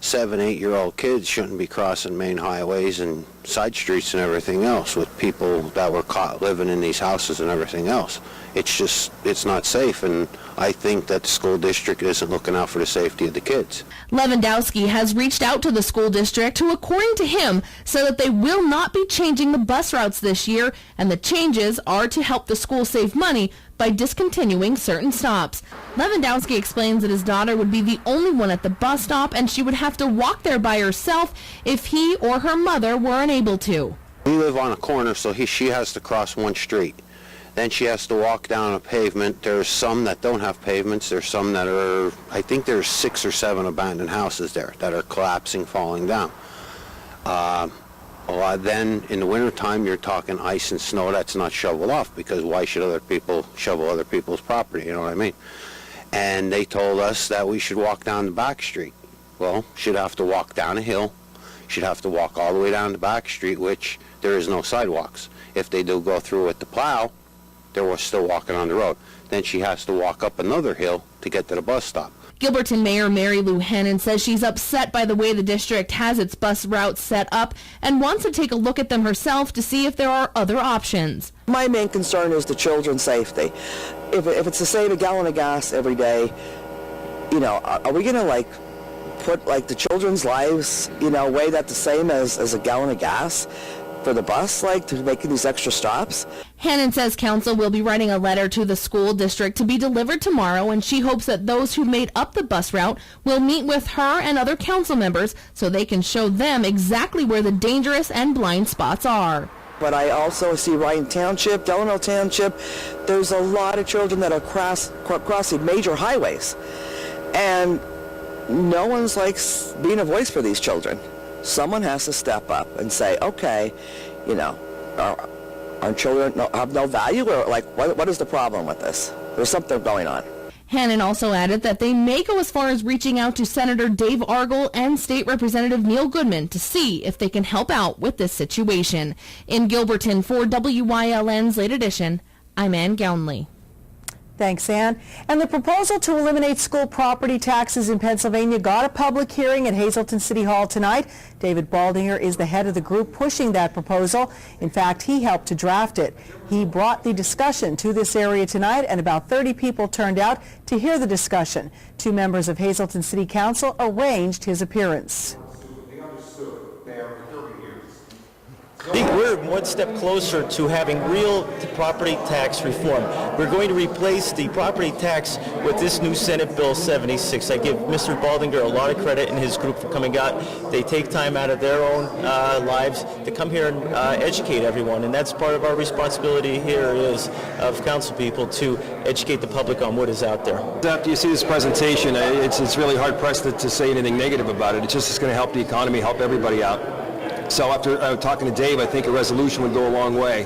7, 8-year-old kids shouldn't be crossing main highways and side streets and everything else with people that were caught living in these houses and everything else. It's not safe, and I think that the school district isn't looking out for the safety of the kids.
Lewandowski has reached out to the school district who, according to him, said that they will not be changing the bus routes this year, and the changes are to help the school save money by discontinuing certain stops. Lewandowski explains that his daughter would be the only one at the bus stop, and she would have to walk there by herself if he or her mother were unable to.
We live on a corner, so she has to cross one street. Then she has to walk down a pavement. There's some that don't have pavements. There's some that are, I think there's 6 or 7 abandoned houses there that are collapsing, falling down. Then in the wintertime, you're talking ice and snow that's not shoveled off, because why should other people shovel other people's property, you know what I mean? And they told us that we should walk down the back street. Well, she'd have to walk down a hill. She'd have to walk all the way down the back street, which there is no sidewalks. If they do go through with the plow, they're still walking on the road. Then she has to walk up another hill to get to the bus stop.
Gilberton Mayor Mary Lou Hannon says she's upset by the way the district has its bus routes set up and wants to take a look at them herself to see if there are other options.
My main concern is the children's safety. If it's to save a gallon of gas every day, are we going to put the children's lives, weigh that the same as a gallon of gas for the bus, to making these extra stops?
Hannon says council will be writing a letter to the school district to be delivered tomorrow, and she hopes that those who made up the bus route will meet with her and other council members so they can show them exactly where the dangerous and blind spots are.
But I also see Ryan Township, Delano Township, there's a lot of children that are crossing major highways, and no one's being a voice for these children. Someone has to step up and say, okay, our children have no value, or what is the problem with this? There's something going on.
Hannon also added that they may go as far as reaching out to Senator Dave Argel and State Representative Neil Goodman to see if they can help out with this situation. In Gilberton, for WYLN's Late Edition, I'm Ann Gownley.
Thanks, Ann. And the proposal to eliminate school property taxes in Pennsylvania got a public hearing at Hazleton City Hall tonight. David Baldinger is the head of the group pushing that proposal. In fact, he helped to draft it. He brought the discussion to this area tonight, and about 30 people turned out to hear the discussion. 2 members of Hazleton City Council arranged his appearance.
I think we're one step closer to having real property tax reform. We're going to replace the property tax with this new Senate Bill 76. I give Mr. Baldinger a lot of credit and his group for coming out. They take time out of their own lives to come here and educate everyone, and that's part of our responsibility here is of council people to educate the public on what is out there.
After you see this presentation, it's really hard pressed to say anything negative about it. It's just going to help the economy, help everybody out. So after talking to Dave, I think a resolution would go a long way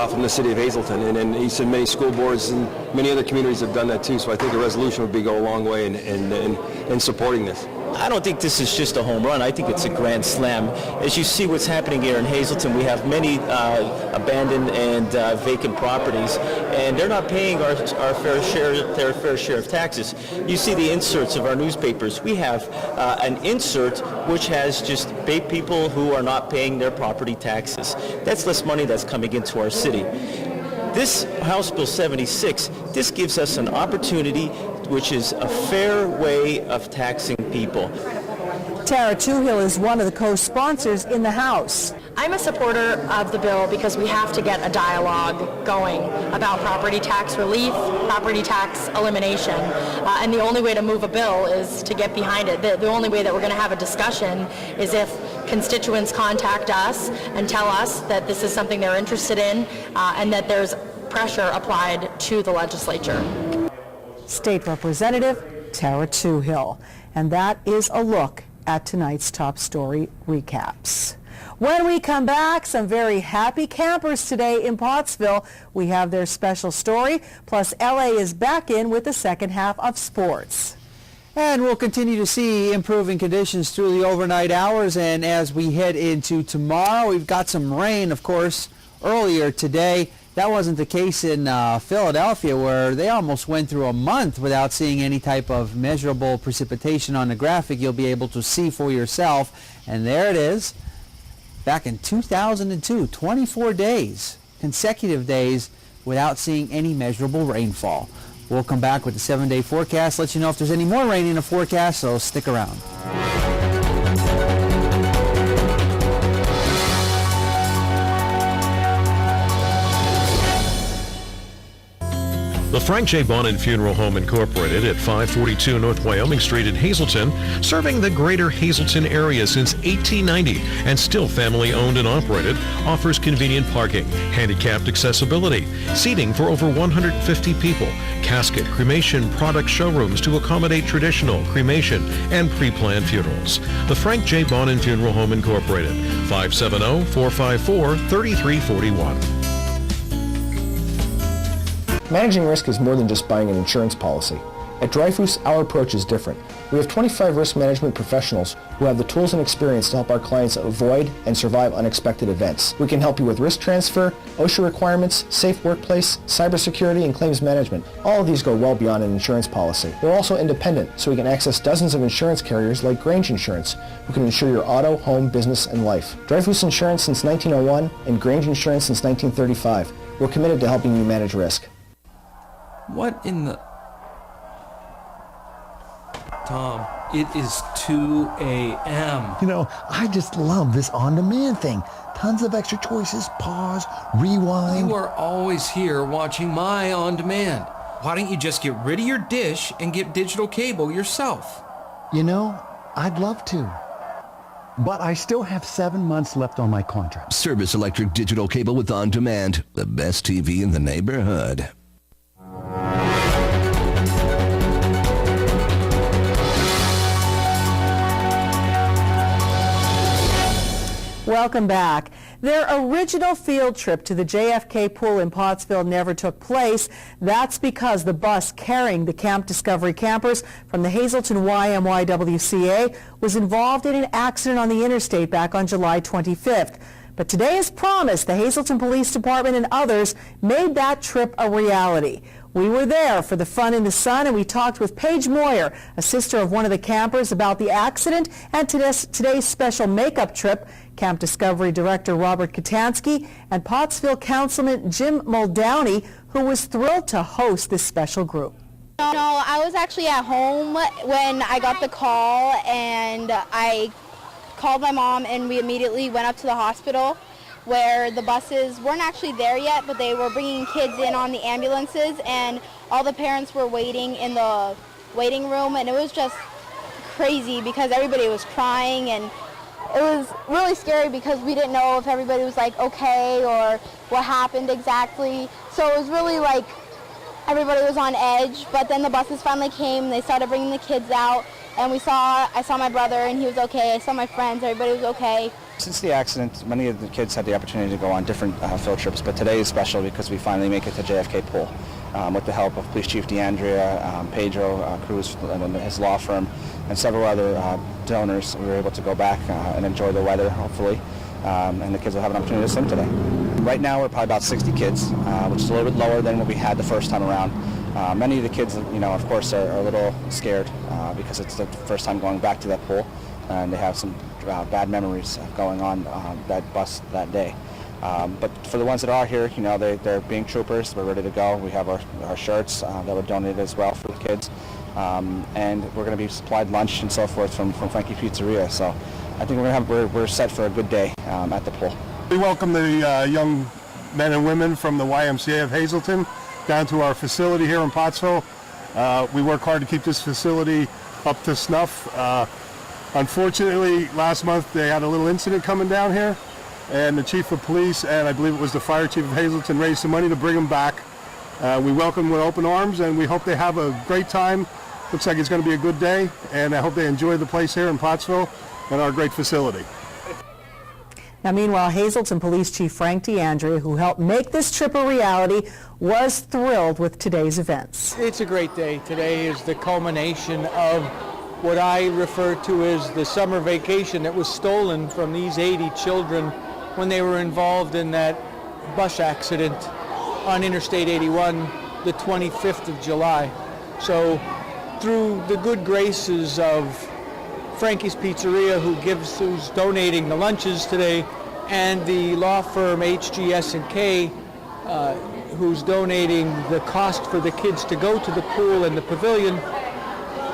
from the city of Hazleton. And he said many school boards and many other communities have done that too. So I think a resolution would go a long way in supporting this.
I don't think this is just a home run. I think it's a grand slam. As you see what's happening here in Hazleton, we have many abandoned and vacant properties, and they're not paying their fair share of taxes. You see the inserts of our newspapers. We have an insert which has just people who are not paying their property taxes. That's less money that's coming into our city. This House Bill 76, this gives us an opportunity which is a fair way of taxing people.
Tara Toohill is one of the co-sponsors in the House.
I'm a supporter of the bill because we have to get a dialogue going about property tax relief, property tax elimination, and the only way to move a bill is to get behind it. The only way that we're going to have a discussion is if constituents contact us and tell us that this is something they're interested in and that there's pressure applied to the legislature.
State Representative Tara Toohill. And that is a look at tonight's top story recaps. When we come back, some very happy campers today in Pottsville. We have their special story, plus LA is back in with the second half of sports.
And we'll continue to see improving conditions through the overnight hours, and as we head into tomorrow, we've got some rain, of course, earlier today. That wasn't the case in Philadelphia, where they almost went through a month without seeing any type of measurable precipitation on the graphic you'll be able to see for yourself. And there it is. Back in 2002, 24 days, consecutive days, without seeing any measurable rainfall. We'll come back with the 7-day forecast, let you know if there's any more rain in the forecast, so stick around.
The Frank J. Bonin Funeral Home Incorporated at 542 North Wyoming Street in Hazelton, serving the greater Hazelton area since 1890 and still family owned and operated, offers convenient parking, handicapped accessibility, seating for over 150 people, casket, cremation product showrooms to accommodate traditional, cremation, and pre-planned funerals. The Frank J. Bonin Funeral Home Incorporated, 570-454-3341.
Managing risk is more than just buying an insurance policy. At Dreyfus, our approach is different. We have 25 risk management professionals who have the tools and experience to help our clients avoid and survive unexpected events. We can help you with risk transfer, OSHA requirements, safe workplace, cybersecurity, and claims management. All of these go well beyond an insurance policy. We're also independent, so we can access dozens of insurance carriers like Grange Insurance, who can insure your auto, home, business, and life. Dreyfus Insurance since 1901 and Grange Insurance since 1935. We're committed to helping you manage risk.
What in the... Tom, it is 2 a.m.
You know, I just love this on-demand thing. Tons of extra choices, pause, rewind.
You are always here watching my on-demand. Why don't you just get rid of your dish and get digital cable yourself?
You know, I'd love to. But I still have 7 months left on my contract.
Service Electric Digital Cable with On-Demand. The best TV in the neighborhood.
Welcome back. Their original field trip to the JFK pool in Pottsville never took place. That's because the bus carrying the Camp Discovery campers from the Hazelton YMYWCA was involved in an accident on the interstate back on July 25th. But today, as promised, the Hazelton Police Department and others made that trip a reality. We were there for the fun in the sun, and we talked with Paige Moyer, a sister of one of the campers, about the accident and today's special makeup trip. Camp Discovery Director Robert Katansky and Pottsville Councilman Jim Muldowney, who was thrilled to host this special group.
No, I was actually at home when I got the call, and I called my mom, and we immediately went up to the hospital where the buses weren't actually there yet, but they were bringing kids in on the ambulances, and all the parents were waiting in the waiting room, and it was just crazy because everybody was crying, and it was really scary because we didn't know if everybody was like okay or what happened exactly. So it was really like everybody was on edge, but then the buses finally came and they started bringing the kids out, and I saw my brother and he was okay. I saw my friends, everybody was okay.
Since the accident, many of the kids had the opportunity to go on different field trips, but today is special because we finally make it to JFK Pool. With the help of Police Chief DeAndrea, Pedro Cruz and his law firm, and several other donors, we were able to go back and enjoy the weather, hopefully, and the kids will have an opportunity to swim today. Right now we're probably about 60 kids, which is a little bit lower than what we had the first time around. Many of the kids, of course, are a little scared because it's the first time going back to that pool, and they have some bad memories of going on that bus that day. But for the ones that are here, they're being troopers. We're ready to go. We have our shirts that were donated as well for the kids. And we're going to be supplied lunch and so forth from Frankie Pizzeria. So I think we're set for a good day at the pool.
We welcome the young men and women from the YMCA of Hazelton down to our facility here in Pottsville. We work hard to keep this facility up to snuff. Unfortunately, last month they had a little incident coming down here, and the chief of police and I believe it was the fire chief of Hazelton raised some money to bring them back. We welcome them with open arms, and we hope they have a great time. Looks like it's going to be a good day, and I hope they enjoy the place here in Pottsville and our great facility.
Now, meanwhile, Hazelton Police Chief Frank DeAndrea, who helped make this trip a reality, was thrilled with today's events.
It's a great day. Today is the culmination of what I refer to as the summer vacation that was stolen from these 80 children when they were involved in that bus accident on Interstate 81 the 25th of July. So through the good graces of Frankie's Pizzeria, who's donating the lunches today, and the law firm HGS&K, who's donating the cost for the kids to go to the pool and the pavilion,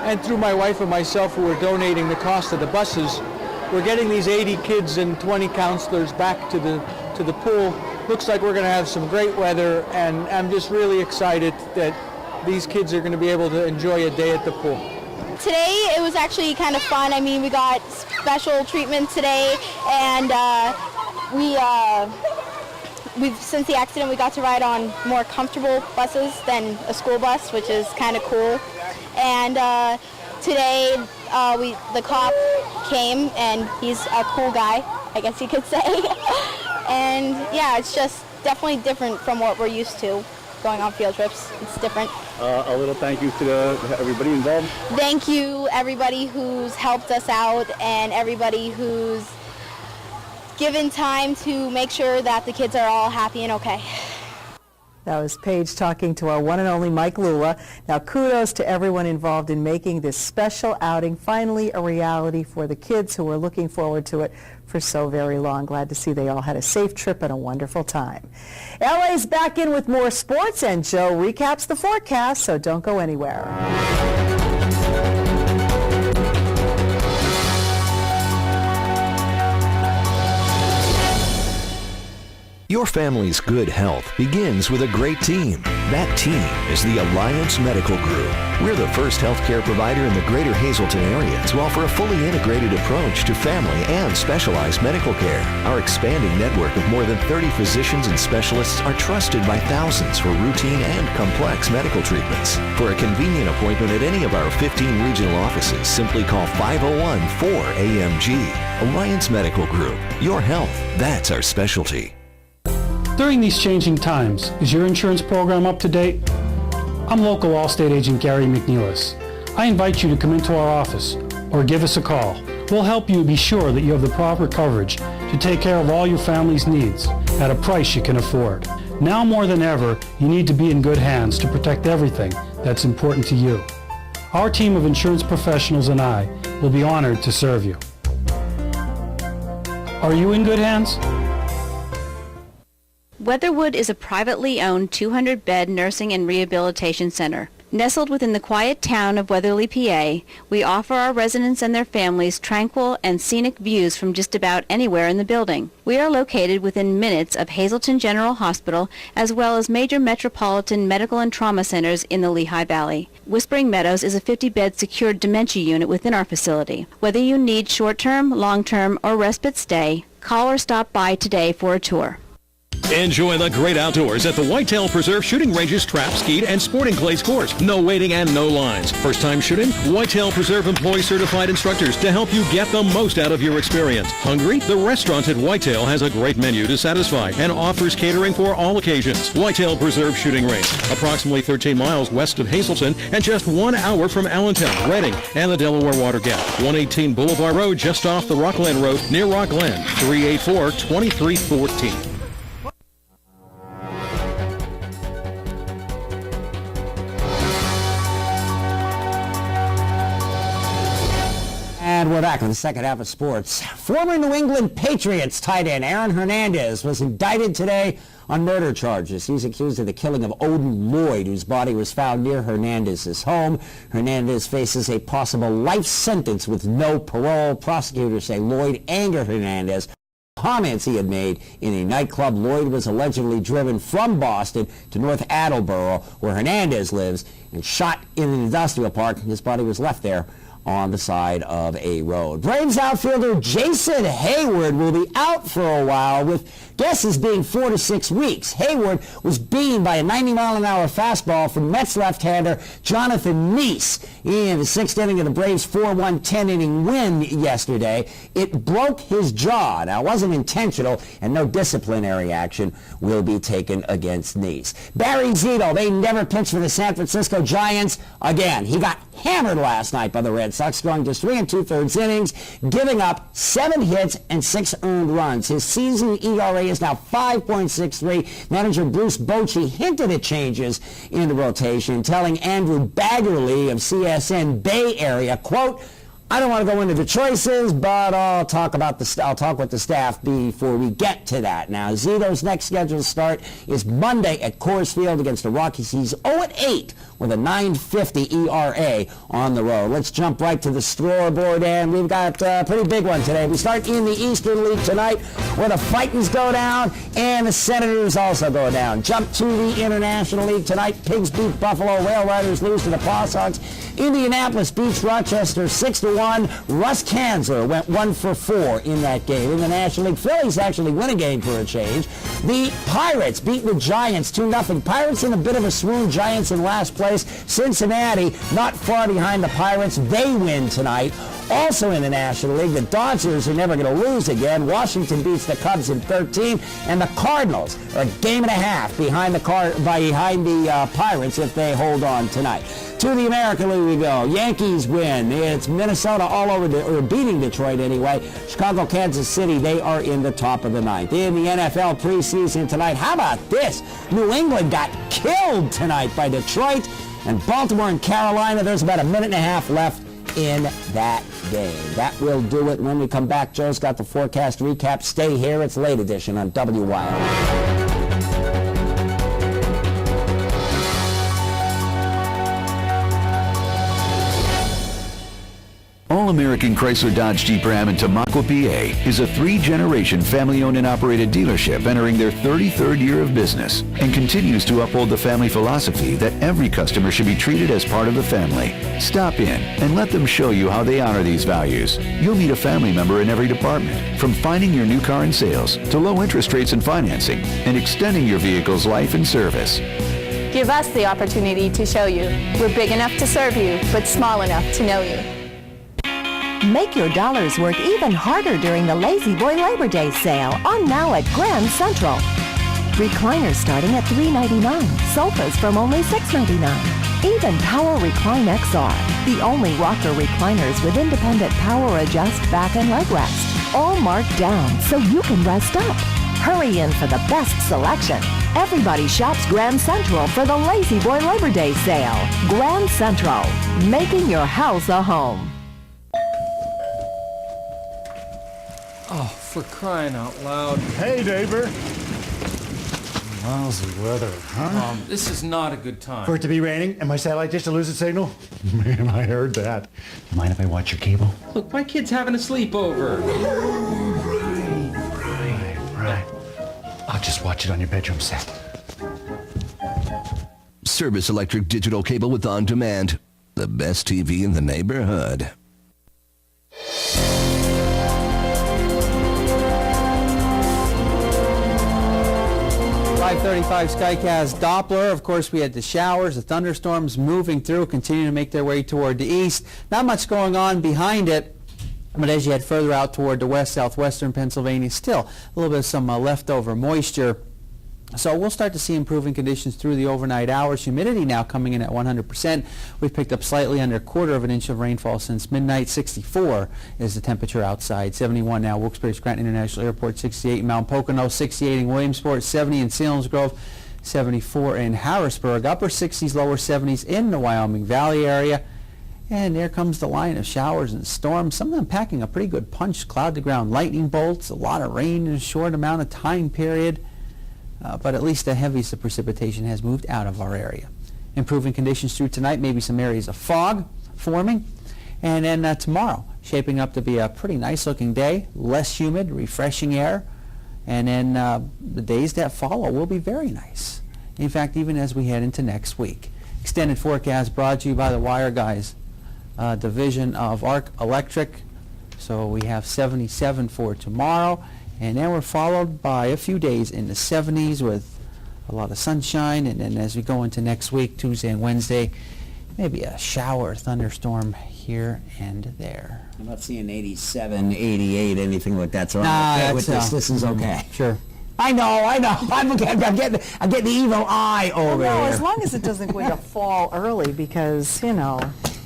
and through my wife and myself, who are donating the cost of the buses, we're getting these 80 kids and 20 counselors back to the pool. Looks like we're going to have some great weather, and I'm just really excited that these kids are going to be able to enjoy a day at the pool.
Today it was actually kind of fun. I mean, we got special treatment today, and since the accident, we got to ride on more comfortable buses than a school bus, which is kind of cool. And today the cop came, and he's a cool guy, I guess you could say. And yeah, it's just definitely different from what we're used to going on field trips. It's different.
A little thank you to everybody involved.
Thank you, everybody who's helped us out and everybody who's given time to make sure that the kids are all happy and okay.
That was Paige talking to our one and only Mike Lula. Now, kudos to everyone involved in making this special outing finally a reality for the kids who were looking forward to it for so very long. Glad to see they all had a safe trip and a wonderful time. LA's back in with more sports, and Joe recaps the forecast, so don't go anywhere.
Your family's good health begins with a great team. That team is the Alliance Medical Group. We're the first healthcare provider in the greater Hazleton area to offer a fully integrated approach to family and specialized medical care. Our expanding network of more than 30 physicians and specialists are trusted by thousands for routine and complex medical treatments. For a convenient appointment at any of our 15 regional offices, simply call 501-4AMG. Alliance Medical Group. Your health, that's our specialty.
During these changing times, is your insurance program up to date? I'm local Allstate agent Gary McNeilis. I invite you to come into our office or give us a call. We'll help you be sure that you have the proper coverage to take care of all your family's needs at a price you can afford. Now more than ever, you need to be in good hands to protect everything that's important to you. Our team of insurance professionals and I will be honored to serve you. Are you in good hands?
Weatherwood is a privately owned 200-bed nursing and rehabilitation center. Nestled within the quiet town of Weatherly, PA, we offer our residents and their families tranquil and scenic views from just about anywhere in the building. We are located within minutes of Hazleton General Hospital, as well as major metropolitan medical and trauma centers in the Lehigh Valley. Whispering Meadows is a 50-bed secured dementia unit within our facility. Whether you need short-term, long-term, or respite stay, call or stop by today for a tour.
Enjoy the great outdoors at the Whitetail Preserve Shooting Range's Trap, Skeet, and Sporting Clays course. No waiting and no lines. First time shooting? Whitetail Preserve employs certified instructors to help you get the most out of your experience. Hungry? The restaurant at Whitetail has a great menu to satisfy and offers catering for all occasions. Whitetail Preserve Shooting Range, approximately 13 miles west of Hazleton and just 1 hour from Allentown, Reading, and the Delaware Water Gap. 118 Boulevard Road, just off the Rockland Road near Rockland. 384-2314.
And we're back with the second half of sports. Former New England Patriots tight end Aaron Hernandez was indicted today on murder charges. He's accused of the killing of Odin Lloyd, whose body was found near Hernandez's home. Hernandez faces a possible life sentence with no parole. Prosecutors say Lloyd angered Hernandez. Comments he had made in a nightclub. Lloyd was allegedly driven from Boston to North Attleboro, where Hernandez lives, and shot in an industrial park. His body was left there on the side of a road. Braves outfielder Jason Heyward will be out for a while, with guesses being 4 to 6 weeks. Heyward was beaten by a 90-mile-an-hour fastball from Mets left-hander Jonathan Neese in the 6th inning of the Braves' 4-1 10-inning win yesterday. It broke his jaw. Now, it wasn't intentional, and no disciplinary action will be taken against Neese. Barry Zito, they never pitched for the San Francisco Giants again. He got hammered last night by the Red Red Sox, going just 3 2/3 innings, giving up 7 hits and 6 earned runs. His season ERA is now 5.63. Manager Bruce Bochy hinted at changes in the rotation, telling Andrew Baggerly of CSN Bay Area, quote, I don't want to go into the choices, but I'll talk with the staff before we get to that. Now, Zito's next scheduled start is Monday at Coors Field against the Rockies. He's 0-8 with a 9.50 ERA on the road. Let's jump right to the scoreboard, and we've got a pretty big one today. We start in the Eastern League tonight, where the Fightins go down and the Senators also go down. Jump to the International League tonight. Pigs beat Buffalo. Whale Riders lose to the Paw Sox. Indianapolis beats Rochester 6-1. Russ Kanzler went 1 for 4 in that game. In the National League, Phillies actually win a game for a change. The Pirates beat the Giants 2-0. Pirates in a bit of a swoon. Giants in last place. Cincinnati not far behind the Pirates. They win tonight. Also in the National League, the Dodgers are never going to lose again. Washington beats the Cubs in 13, and the Cardinals are a game and a half behind the Pirates if they hold on tonight. To the American League we go. Yankees win. It's Minnesota all over, beating Detroit anyway. Chicago, Kansas City, they are in the top of the ninth. In the NFL preseason tonight, how about this? New England got killed tonight by Detroit, and Baltimore and Carolina, there's about a minute and a half left in that game. That will do it. When we come back, Joe's got the forecast recap. Stay here. It's Late Edition on WYL.
All-American Chrysler Dodge Jeep Ram in Tamaqua, PA is a 3-generation family-owned and operated dealership entering their 33rd year of business and continues to uphold the family philosophy that every customer should be treated as part of the family. Stop in and let them show you how they honor these values. You'll meet a family member in every department, from finding your new car in sales to low interest rates and financing and extending your vehicle's life and service.
Give us the opportunity to show you. We're big enough to serve you, but small enough to know you.
Make your dollars work even harder during the Lazy Boy Labor Day sale on now at Grand Central. Recliners starting at $3.99, sofas from only $6.99. Even Power Recline XR, the only rocker recliners with independent power adjust back and leg rest. All marked down so you can rest up. Hurry in for the best selection. Everybody shops Grand Central for the Lazy Boy Labor Day sale. Grand Central, making your house a home.
Oh, for crying out loud.
Hey, neighbor.
Lousy weather, huh?
This is not a good time.
For it to be raining and my satellite dish to lose its signal? Man, I heard that. Mind if I watch your cable?
Look, my kid's having a sleepover.
Right. I'll just watch it on your bedroom set.
Service Electric Digital Cable with On Demand. The best TV in the neighborhood.
535 Skycast Doppler. Of course, we had the showers, the thunderstorms moving through, continuing to make their way toward the east. Not much going on behind it. But as you head further out toward the west, southwestern Pennsylvania, still a little bit of some leftover moisture. So we'll start to see improving conditions through the overnight hours. Humidity now coming in at 100%. We've picked up slightly under a quarter of an inch of rainfall since midnight. 64 is the temperature outside. 71 now, Wilkes-Barre Scranton International Airport. 68 in Mount Pocono. 68 in Williamsport. 70 in Selinsgrove. 74 in Harrisburg. Upper 60s, lower 70s in the Wyoming Valley area. And there comes the line of showers and storms, some of them packing a pretty good punch. Cloud-to-ground lightning bolts, a lot of rain in a short amount of time period. But at least the heaviest of precipitation has moved out of our area. Improving conditions through tonight, maybe some areas of fog forming. And then tomorrow, shaping up to be a pretty nice-looking day, less humid, refreshing air. And then the days that follow will be very nice. In fact, even as we head into next week. Extended forecast brought to you by the Wire Guys division of Arc Electric. So we have 77 for tomorrow. And then we're followed by a few days in the 70s with a lot of sunshine. And then as we go into next week, Tuesday and Wednesday, maybe a shower, thunderstorm here and there.
I'm not seeing 87, 88, anything like that. So
Nah,
I'm okay
that's,
with this. This is okay.
Sure.
I know. I'm getting the evil eye over
No,
here.
as long as it doesn't go into fall early, because, you know.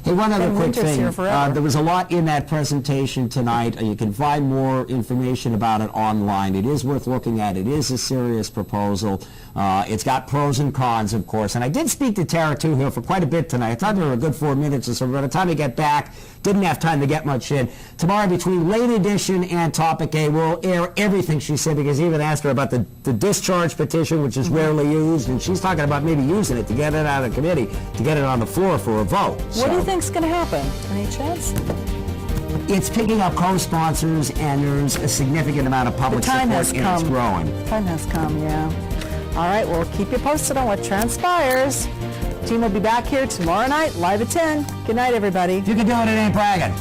Hey, one other
Ben
quick
Winters
thing.
here forever.
There was a lot in that presentation tonight. You can find more information about it online. It is worth looking at. It is a serious proposal. It's got pros and cons, of course. And I did speak to Tara Toohill for quite a bit tonight. I thought there were a good 4 minutes or so. By the time I get back, didn't have time to get much in. Tomorrow, between Late Edition and Topic A, we'll air everything she said, because I even asked her about the discharge petition, which is rarely used, and she's talking about maybe using it to get it out of the committee, to get it on the floor for a vote.
What do you think's going to happen? Any chance?
It's picking up co-sponsors, and there's a significant amount of public support, and it's growing.
Time has come, yeah. All right, we'll keep you posted on what transpires. Team will be back here tomorrow night, live at 10. Good night, everybody.
If you can do it, it ain't bragging.